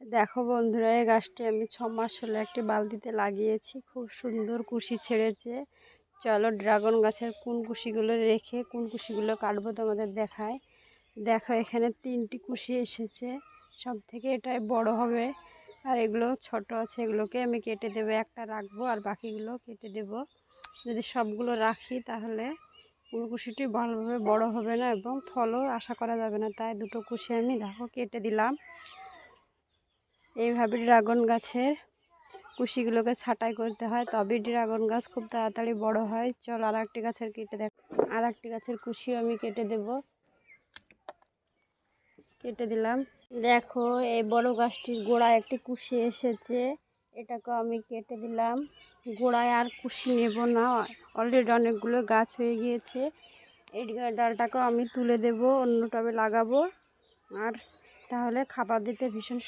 দেখো বন্ধুরা, এই গাছটি আমি 6 মাস হলো একটি বালতিতে লাগিয়েছি। খুব সুন্দর কুশি ছেড়েছে। চলো ড্রাগন গাছের কোন কুশিগুলো রেখে কোন কুশিগুলো কাটবো তোমাদের দেখায়। দেখো, এখানে 3টি কুশি এসেছে। সব থেকে এটাই বড় হবে, আর এগুলো ছোট আছে। এগুলোকে আমি কেটে দেবো, একটা রাখবো আর বাকিগুলো কেটে দেব। যদি সবগুলো রাখি তাহলে কোন কুশিটি ভালোভাবে বড় হবে না এবং ফলও আশা করা যাবে না। তাই দুটো কুশি আমি দেখো কেটে দিলাম। এইভাবে ড্রাগন গাছের কুশিগুলোকে ছাঁটাই করতে হয়, তবে ড্রাগন গাছ খুব তাড়াতাড়ি বড় হয়। চল আর একটি গাছের কেটে দেখ। আর একটি গাছের কুশিও আমি কেটে দেব, কেটে দিলাম। দেখো, এই বড় গাছটির গোড়ায় একটি কুশি এসেছে, এটাকেও আমি কেটে দিলাম। গোড়ায় আর কুশি নেব না, অলরেডি অনেকগুলো গাছ হয়ে গিয়েছে। এই ডালটাকেও আমি তুলে দেব, অন্য টবে লাগাবো। আর তাহলে খাবার দিতে ভীষণ